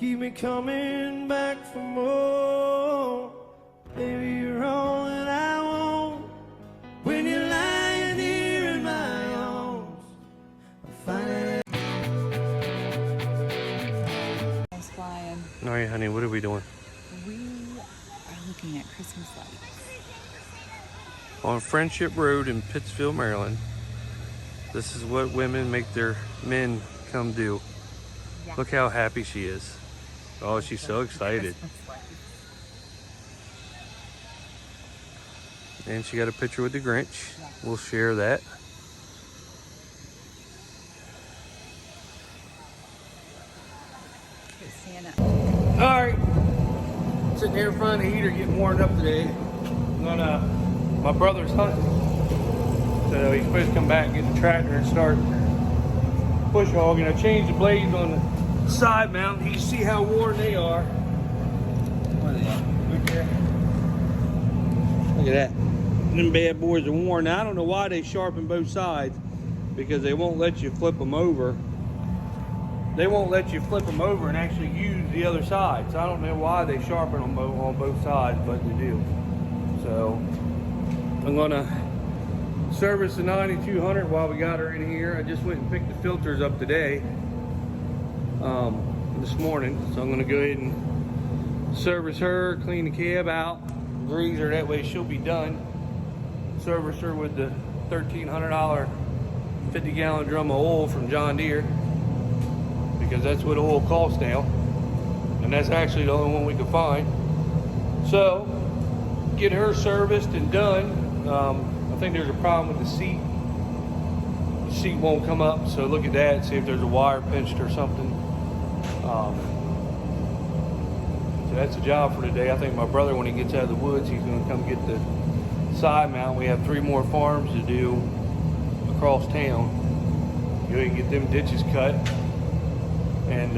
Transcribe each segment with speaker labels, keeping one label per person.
Speaker 1: keep me coming back for more. Baby, you're all that I want. When you're lying here in my arms, I find it.
Speaker 2: Nice flying.
Speaker 1: All right, honey, what are we doing?
Speaker 2: We are looking at Christmas lights.
Speaker 1: On Friendship Road in Pittsfield, Maryland. This is what women make their men come do.
Speaker 2: Yeah.
Speaker 1: Look how happy she is. Oh, she's so excited. And she got a picture with the Grinch.
Speaker 2: Yeah.
Speaker 1: We'll share that.
Speaker 2: Santa.
Speaker 1: All right. Sitting here in front of the heater getting warmed up today. My brother's hunting. So he's supposed to come back and get the tractor and start push hogging. I changed the blades on the side mount. You can see how worn they are. Where are they at? Right there. Look at that. Them bad boys are worn. Now I don't know why they sharpen both sides, because they won't let you flip them over. They won't let you flip them over and actually use the other side. So I don't know why they sharpen them on both sides, but they do. So I'm gonna service the 9200 while we got her in here. I just went and picked the filters up today, this morning. So I'm gonna go ahead and service her, clean the cab out, grease her, that way she'll be done. Service her with the $1,300 50-gallon drum of oil from John Deere, because that's what oil costs now. And that's actually the only one we could find. So, get her serviced and done. I think there's a problem with the seat. The seat won't come up, so look at that, see if there's a wire pinched or something. So that's a job for today. I think my brother, when he gets out of the woods, he's gonna come get the side mount. We have 3 more farms to do across town. Go ahead and get them ditches cut. And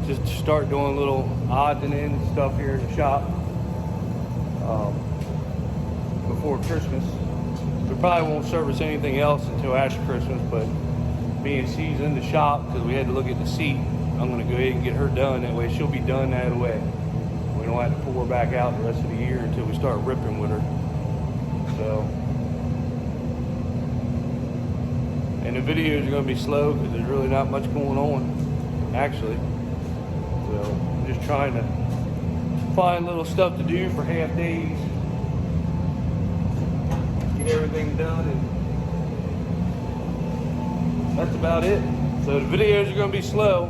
Speaker 1: just start doing little odds and ends stuff here in the shop before Christmas. We probably won't service anything else until after Christmas, but being she's in the shop, because we had to look at the seat, I'm going to go ahead and get her done. That way she'll be done that way. We don't have to pull her back out the rest of the year until we start ripping with her. So, and the videos are going to be slow because there's really not much going on, actually. So I'm just trying to find little stuff to do for half days, get everything done, and that's about it. So the videos are going to be slow.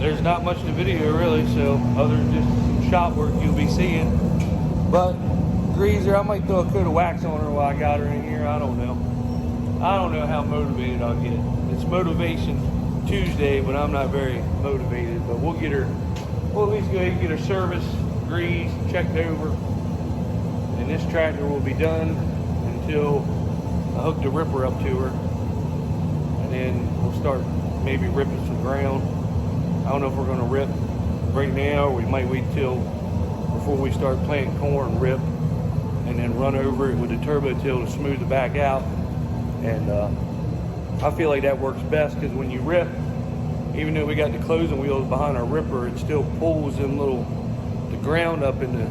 Speaker 1: There's not much to video really, so other than just some shop work you'll be seeing. But greaser, I might throw a coat of wax on her while I got her in here. I don't know how motivated I'll get. It's Motivation Tuesday, but I'm not very motivated. But we'll at least go ahead and get her serviced, greased, checked over, and this tractor will be done until I hook the ripper up to her, and then we'll start maybe ripping some ground. I don't know if we're going to rip right now, or we might wait till before we start planting corn, rip, and then run over it with the turbo till to smooth it back out. And I feel like that works best, because when you rip, even though we got the closing wheels behind our ripper, it still pulls the ground up in the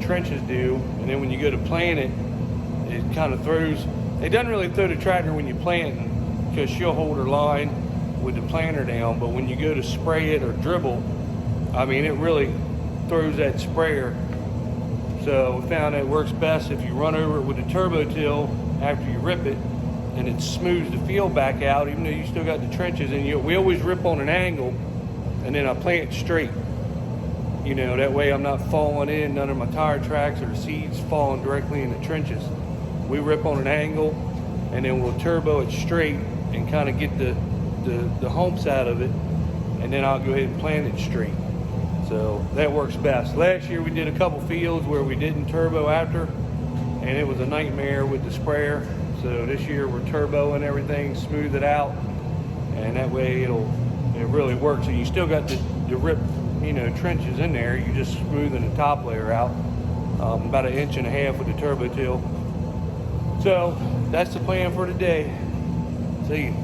Speaker 1: trenches do. And then when you go to plant it, it kind of throws, it doesn't really throw the tractor when you're planting, because she'll hold her line with the planter down. But when you go to spray it or dribble, I mean, it really throws that sprayer. So we found that it works best if you run over it with a turbo till after you rip it, and it smooths the field back out, even though you still got the trenches. And we always rip on an angle, and then I plant straight. You know, that way I'm not falling in none of my tire tracks or the seeds falling directly in the trenches. We rip on an angle, and then we'll turbo it straight and kind of get the humps out of it, and then I'll go ahead and plant it straight. So that works best. Last year we did a couple fields where we didn't turbo after, and it was a nightmare with the sprayer. So this year we're turboing everything, smooth it out, and that way it really works. And you still got the rip, trenches in there. You just smoothing the top layer out, about 1.5 inches with the turbo till. So that's the plan for today. See you.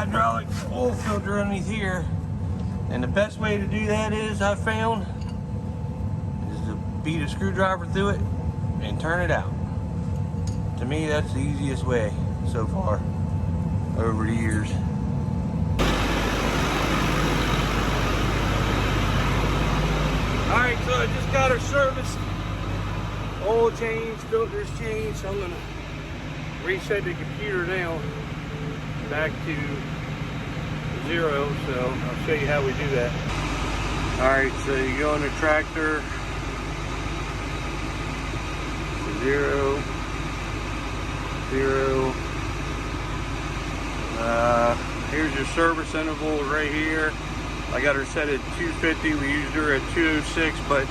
Speaker 1: hydraulic oil filter underneath here. And the best way to do that is, I found, is to beat a screwdriver through it and turn it out. To me, that's the easiest way so far over the years. Alright, so I just got her serviced. Oil changed, filters changed. So I'm gonna reset the computer now back to 0. So I'll show you how we do that. Alright, so you go on the tractor to 0, 0. Here's your service interval right here. I got her set at 250. We used her at 206, but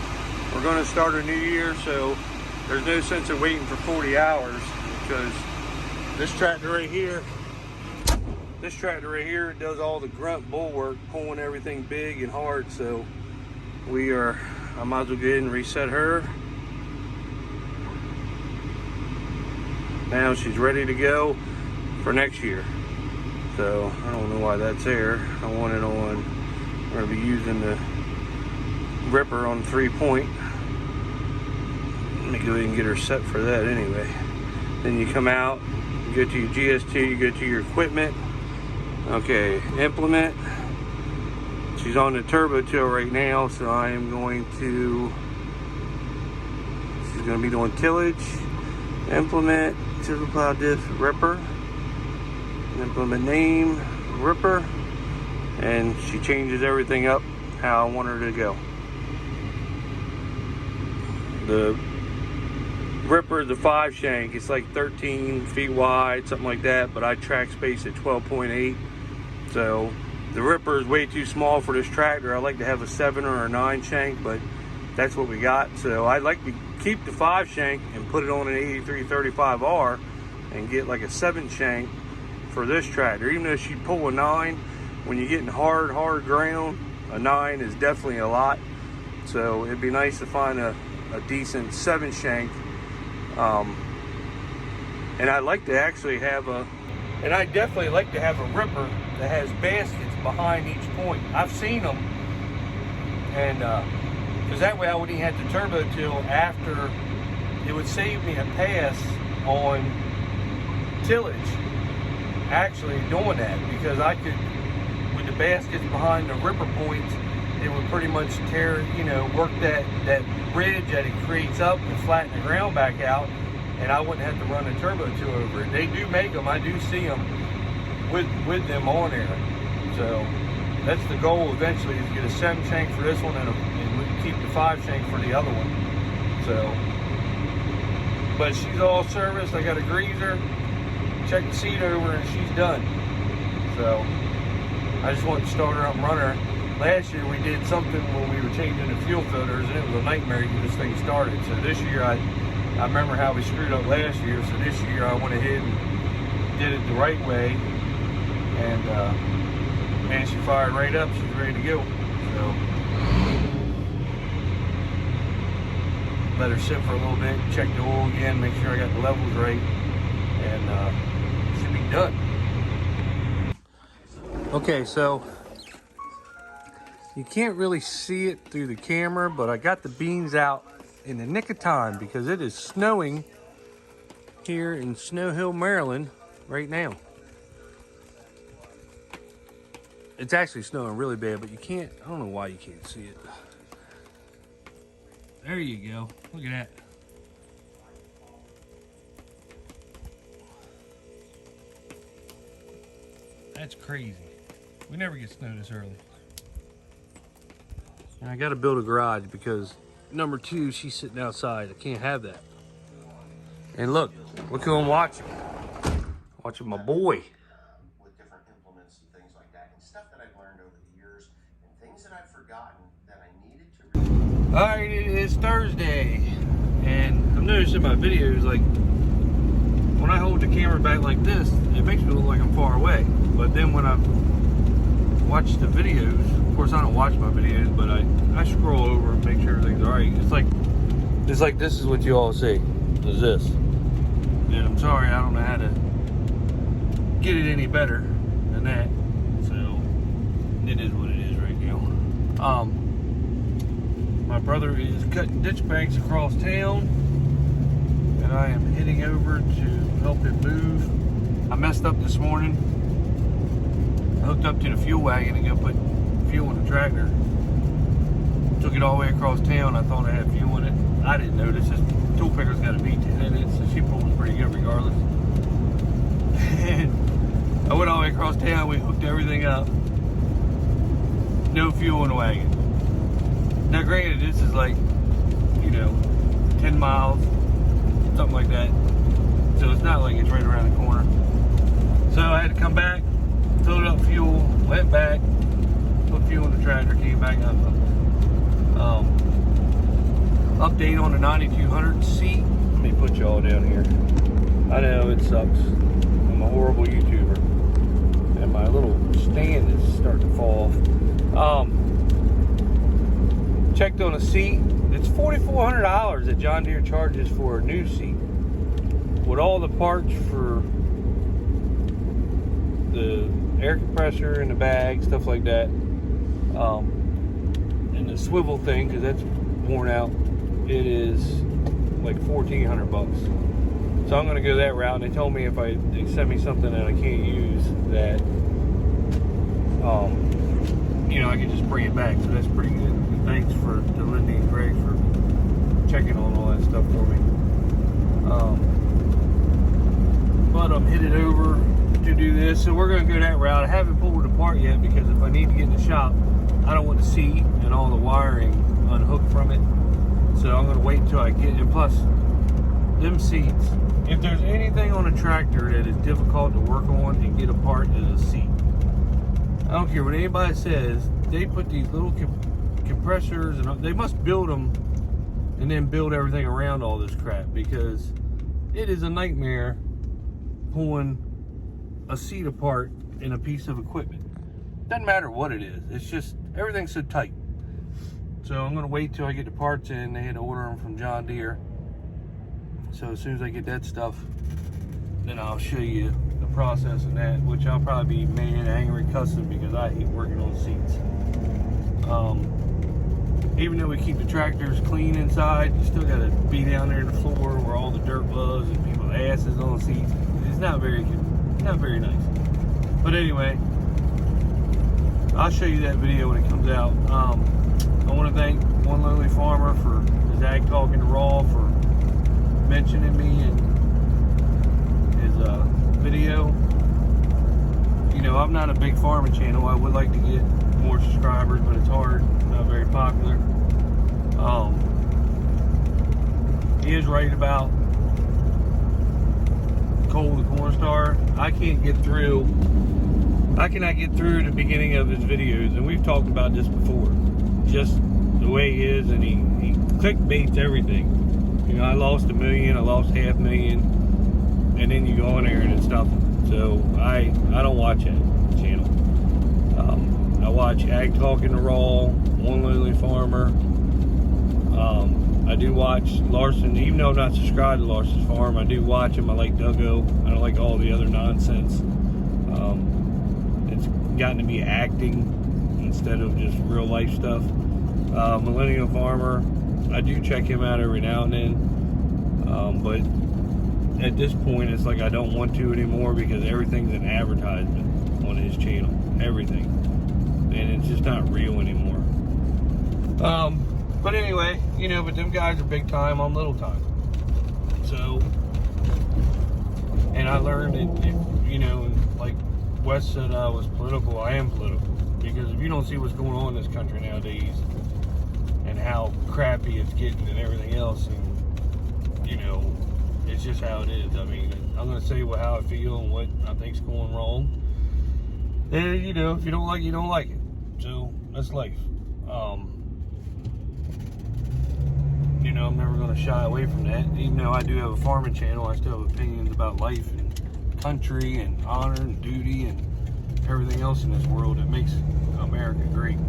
Speaker 1: we're going to start a new year, so there's no sense of waiting for 40 hours because this tractor right here does all the grunt bull work, pulling everything big and hard. So I might as well go ahead and reset her. Now she's ready to go for next year. So I don't know why that's there. I want it on. We're going to be using the ripper on 3-point. Let me go ahead and get her set for that anyway. Then you come out, you go to your GST, you go to your equipment. Okay, implement. She's on the turbo till right now, so I am going to, she's going to be doing tillage, implement, chisel plow disc, ripper, implement name, ripper. And she changes everything up how I want her to go. The ripper is a 5 shank. It's like 13 feet wide, something like that, but I track space at 12.8. So the ripper is way too small for this tractor. I like to have a 7 or a 9 shank, but that's what we got. So I'd like to keep the 5 shank and put it on an 8335R and get like a 7 shank for this tractor. Even though she'd pull a 9, when you're getting hard ground, a 9 is definitely a lot. So it'd be nice to find a decent 7 shank. And I'd like to actually have I'd definitely like to have a ripper that has baskets behind each point. I've seen them, and because that way I wouldn't even have to turbo till after. It would save me a pass on tillage, actually doing that, because I could, with the baskets behind the ripper points, it would pretty much tear, work that ridge that it creates up and flatten the ground back out, and I wouldn't have to run a turbo till over it. They do make them, I do see them with them on there. So that's the goal eventually, is get a 7 shank for this one and keep the 5 shank for the other one. So, but she's all serviced. I got a greaser, check the seat over, and she's done. So I just want to start her up and run her. Last year we did something when we were changing the fuel filters, and it was a nightmare to get this thing started. So this year I remember how we screwed up last year. So this year I went ahead and did it the right way, and man, she fired right up. She's ready to go. So let her sit for a little bit, check the oil again, make sure I got the levels right, and should be done. Okay, so you can't really see it through the camera, but I got the beans out in the nick of time because it is snowing here in Snow Hill, Maryland right now. It's actually snowing really bad, but you can't, I don't know why you can't see it. There you go. Look at that. That's crazy. We never get snow this early. And I got to build a garage because number 2, she's sitting outside. I can't have that. And look who I'm watching. Watching my boy.
Speaker 3: With different implements and things like that, and stuff that I've learned over the years, and things that I've forgotten that I needed to.
Speaker 1: All right, it is Thursday, and I'm noticing my videos, like when I hold the camera back like this, it makes me look like I'm far away. But then when I watch the videos, of course I don't watch my videos, but I scroll over and make sure everything's all right. It's like this is what you all see, is this. And I'm sorry, I don't know how to get it any better than that. it is what it is right now. My brother is cutting ditch banks across town, and I am heading over to help him move. I messed up this morning. I hooked up to the fuel wagon to go put fuel in the tractor. Took it all the way across town. I thought I had fuel in it. I didn't notice. This tool picker's got a V10 in it, so she pulls pretty good regardless. And I went all the way across town. We hooked everything up. No fuel in the wagon. Now, granted, this is like, 10 miles, something like that. So it's not like it's right around the corner. So I had to come back, filled up fuel, went back, put fuel in the tractor, came back up. Update on the 9200 seat. Let me put y'all down here. I know it sucks. I'm a horrible YouTuber, and my little stand is starting to fall off. Checked on a seat. It's $4,400 that John Deere charges for a new seat, with all the parts for the air compressor and the bag, stuff like that, and the swivel thing, because that's worn out. It is like $1,400. So I'm going to go that route. And they told me if they send me something that I can't use, that I can just bring it back. So that's pretty good. Thanks to Lindy and Greg for checking on all that stuff for me. But I'm headed over to do this, so we're going to go that route. I haven't pulled it apart yet because if I need to get in the shop, I don't want the seat and all the wiring unhooked from it. So I'm going to wait until I get, and plus, them seats, if there's anything on a tractor that is difficult to work on and get apart, is a seat. I don't care what anybody says, they put these little compressors, and they must build them and then build everything around all this crap, because it is a nightmare pulling a seat apart in a piece of equipment. Doesn't matter what it is, it's just everything's so tight. So I'm going to wait till I get the parts in. They had to order them from John Deere. So as soon as I get that stuff, then I'll show you the process of that, which I'll probably be mad, angry, cussing, because I hate working on seats. Even though we keep the tractors clean inside, you still got to be down there in the floor where all the dirt was and people's asses on the seats. It's not very good, not very nice. But anyway, I'll show you that video when it comes out. I want to thank One Lonely Farmer for his Ag Talking to Raw for mentioning me in his video. I'm not a big farming channel. I would like to get more subscribers, but it's hard. Not very popular. He is right about Cole the Corn Star. I cannot get through the beginning of his videos, and we've talked about this before. Just the way he is, and he clickbaits everything. I lost $1 million, I lost $500,000, and then you go on there and it's nothing. So I don't watch that channel. I watch Ag Talking to Raw, One Lonely Farmer. I do watch Larson, even though I'm not subscribed to Larson's Farm. I do watch him. I like Duggo. I don't like all the other nonsense. It's gotten to be acting instead of just real life stuff. Millennial Farmer, I do check him out every now and then, but at this point it's like I don't want to anymore, because everything's an advertisement on his channel, everything, and it's just not real anymore. But anyway, but them guys are big time, I'm little time. So, and I learned that, like Wes said, I was political. I am political, because if you don't see what's going on in this country nowadays and how crappy it's getting and everything else, and it's just how it is. I mean, I'm going to say how I feel and what I think's going wrong. And if you don't like it, you don't like it. So that's life. I'm never going to shy away from that. Even though I do have a farming channel, I still have opinions about life and country and honor and duty and everything else in this world that makes America great.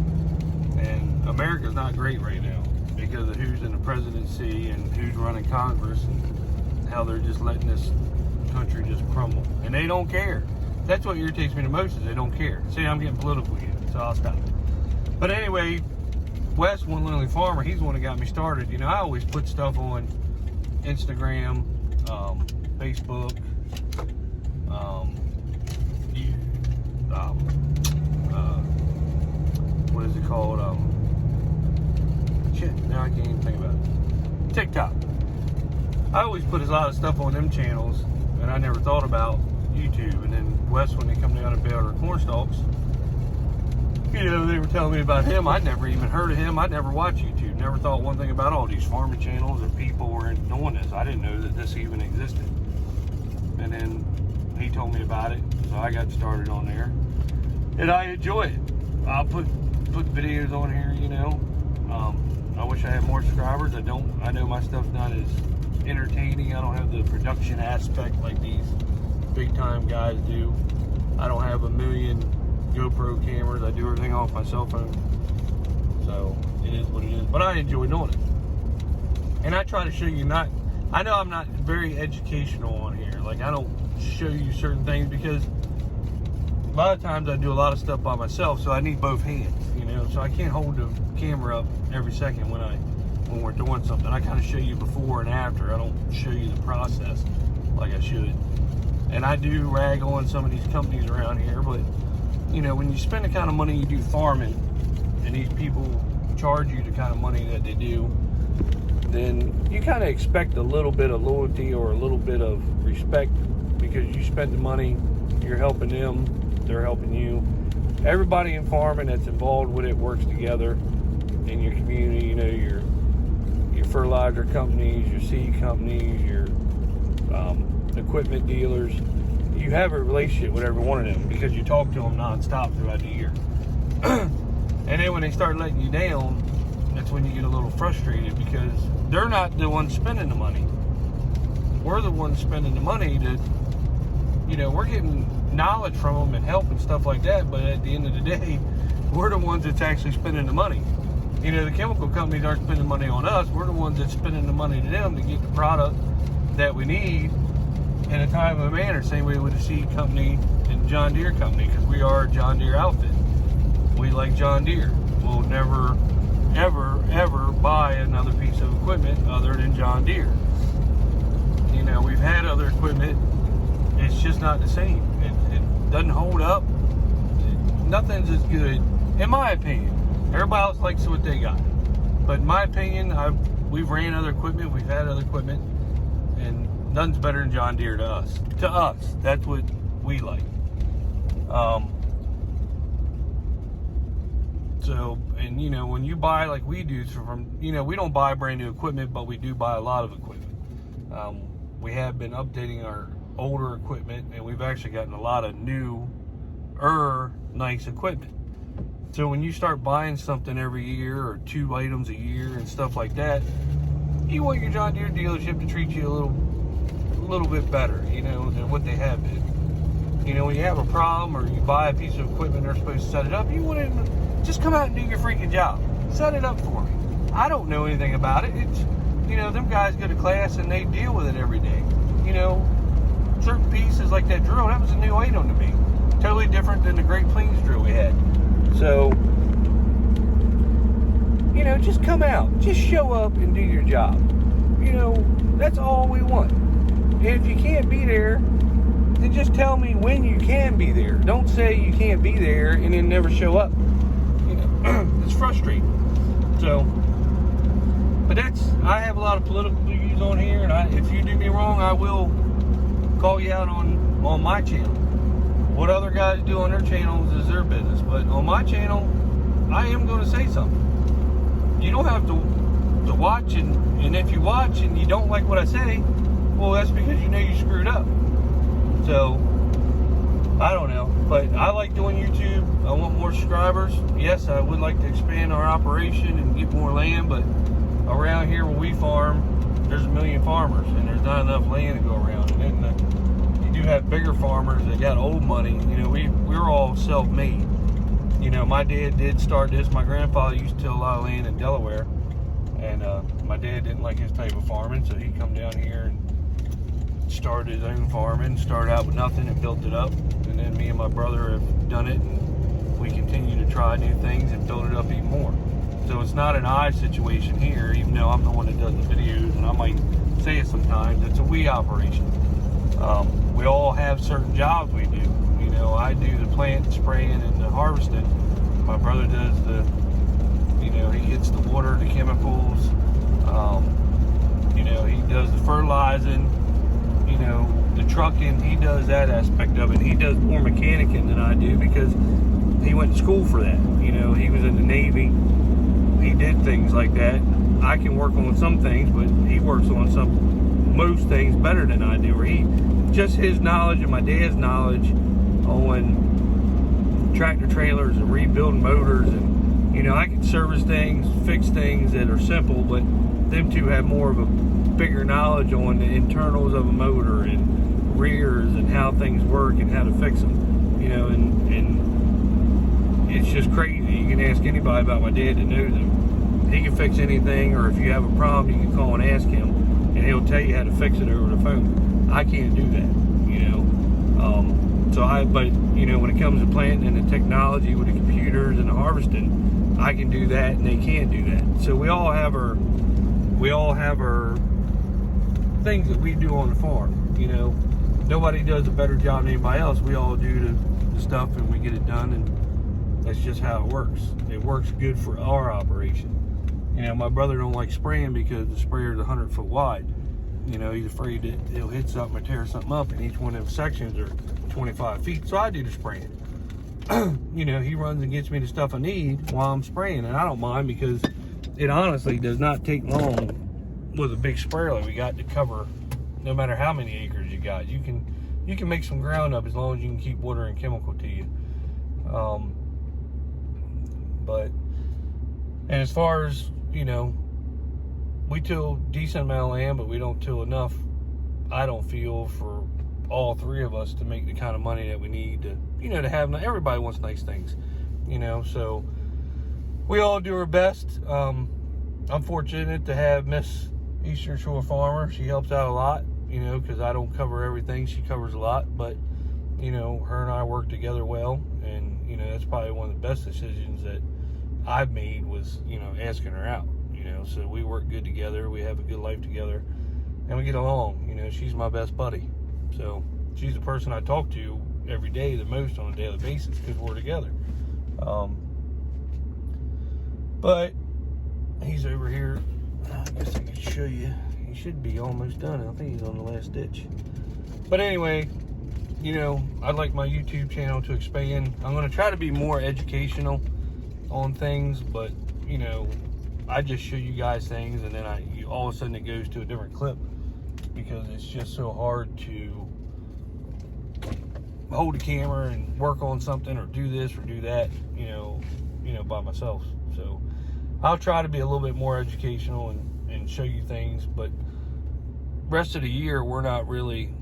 Speaker 1: And America's not great right now because of who's in the presidency and who's running Congress and how they're just letting this country just crumble. And they don't care. That's what irritates me the most, is they don't care. See, I'm getting political here. so I'll stop. But anyway, Wes, One Lonely Farmer, he's the one that got me started. You know, I always put stuff on Instagram, Facebook, what is it called? Shit, now I can't even think about it. TikTok. I always put a lot of stuff on them channels, and I never thought about YouTube. And then Wes, when they come down and bale their corn stalks, you know, they were telling me about him. I'd never even heard of him. I'd never watched YouTube. Never thought one thing about all these farming channels and people were doing this. I didn't know that this even existed. And then he told me about it, so I got started on there. And I enjoy it. I'll put videos on here, you know. I wish I had more subscribers. I don't. I know my stuff's not as entertaining. I don't have the production aspect like these big time guys do. I don't have a million GoPro cameras. I do everything off my cell phone. So it is what it is. But I enjoy doing it. And I try to show you not, I know I'm not very educational on here. Like, I don't show you certain things because a lot of times I do a lot of stuff by myself, so I need both hands, you know. So I can't hold the camera up every second when we're doing something. I kind of show you before and after. I don't show you the process like I should. And I do rag on some of these companies around here, but you know, when you spend the kind of money you do farming, and these people charge you the kind of money that they do, then you kind of expect a little bit of loyalty or a little bit of respect because you spend the money, you're helping them, they're helping you. Everybody in farming that's involved with it works together in your community. You know, your fertilizer companies, your seed companies, your equipment dealers. You have a relationship with every one of them because you talk to them nonstop throughout the year. And then when they start letting you down, that's when you get a little frustrated because they're not the ones spending the money. We're the ones spending the money to, you know, we're getting knowledge from them and help and stuff like that, but at the end of the day, we're the ones that's actually spending the money. You know, the chemical companies aren't spending money on us. We're the ones that's spending the money to them to get the product that we need in a timely manner. Same way with the seed company and John Deere company, because we are a John Deere outfit. We like John Deere. We'll never, ever, ever buy another piece of equipment other than John Deere. You know, we've had other equipment. It's just not the same. It doesn't hold up. Nothing's as good, in my opinion. Everybody else likes what they got. But in my opinion, we've ran other equipment. We've had other equipment. And nothing's better than John Deere to us. To us, that's what we like. So, and you know, when you buy like we do from, you know, we don't buy brand new equipment, but we do buy a lot of equipment. We have been updating our older equipment, and we've actually gotten a lot of newer, nice equipment. So when you start buying something every year or 2 items a year and stuff like that, you want your John Deere dealership to treat you a little bit better, you know, than what they have been. You know, when you have a problem or you buy a piece of equipment, they're supposed to set it up, you want to just come out and do your freaking job. Set it up for me. I don't know anything about it. It's, you know, them guys go to class and they deal with it every day. You know, certain pieces like that drill, that was a new item to me. Totally different than the Great Plains drill we had. So, you know, just come out. Just show up and do your job. You know, that's all we want. And if you can't be there, then just tell me when you can be there. Don't say you can't be there and then never show up. You know, it's frustrating. So, but I have a lot of political views on here, and if you do me wrong, I will call you out on my channel. What other guys do on their channels is their business, but on my channel, I am going to say something. You don't have to watch, and if you watch and you don't like what I say, well, that's because you know you screwed up. So, I don't know, but I like doing YouTube. I want more subscribers. Yes, I would like to expand our operation and get more land, but around here where we farm, there's a million farmers, and there's not enough land to go around. And then you do have bigger farmers that got old money. You know, we're all self-made. You know, my dad did start this. My grandfather used to till a lot of land in Delaware, and my dad didn't like his type of farming, so he come down here and started his own farming. Started out with nothing and built it up. And then me and my brother have done it. And we continue to try new things and build it up even more. So it's not an I situation here, even though I'm the one that does the videos, and I might say it sometimes. It's a we operation. We all have certain jobs we do. You know, I do the plant spraying and the harvesting. My brother does the, you know, he gets the water, the chemicals. You know, he does the fertilizing. You know, the trucking. He does that aspect of it. He does more mechanicing than I do because he went to school for that. You know, he was in the Navy. He did things like that. I can work on some things, but he works on most things better than I do. Or just his knowledge and my dad's knowledge on tractor trailers and rebuilding motors, and you know, I can service things, fix things that are simple, but them two have more of a bigger knowledge on the internals of a motor and rears and how things work and how to fix them. You know, and it's just crazy. You can ask anybody about my dad that knows him. He can fix anything, or if you have a problem, you can call and ask him, and he'll tell you how to fix it over the phone. I can't do that, you know. But you know, when it comes to planting and the technology with the computers and the harvesting, I can do that, and they can't do that. So we all have our things that we do on the farm. You know, nobody does a better job than anybody else. We all do the stuff, and we get it done, and that's just how it works. It works good for our operation. You know, my brother don't like spraying because the sprayer is 100 foot wide. You know, he's afraid that he'll hit something or tear something up, and each one of them sections are 25 feet. So I do the spraying. You know, he runs and gets me the stuff I need while I'm spraying, and I don't mind because it honestly does not take long with a big sprayer like we got to cover no matter how many acres you got. You can make some ground up as long as you can keep water and chemical to you. And as far as, you know, we till decent amount of land, but we don't till enough, I don't feel, for all three of us to make the kind of money that we need to, you know, to have. Everybody wants nice things, you know, so we all do our best. I'm fortunate to have Miss Eastern Shore Farmer. She helps out a lot, you know, because I don't cover everything. She covers a lot, but, you know, her and I work together well, and, you know, that's probably one of the best decisions that I've made was, you know, asking her out. You know, so we work good together, we have a good life together, and we get along. You know, she's my best buddy. So she's the person I talk to every day the most on a daily basis because we're together. But he's over here. I guess I can show you. He should be almost done. I think he's on the last ditch. But anyway, you know, I'd like my YouTube channel to expand. I'm going to try to be more educational on things, but, you know, I just show you guys things, and then all of a sudden it goes to a different clip because it's just so hard to hold a camera and work on something or do this or do that, you know, by myself. So I'll try to be a little bit more educational and show you things, but rest of the year we're not really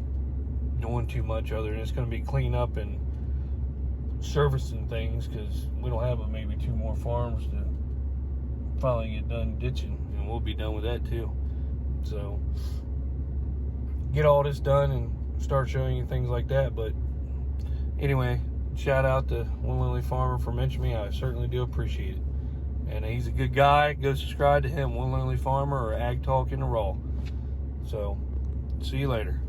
Speaker 1: doing too much other than it's going to be clean up and servicing things because we don't have maybe 2 more farms to finally get done ditching, and we'll be done with that too. So get all this done and start showing you things like that. But anyway, shout out to One Lonely Farmer for mentioning me. I certainly do appreciate it, and he's a good guy. Go subscribe to him, One Lonely Farmer or Ag Talk in the Raw. So see you later.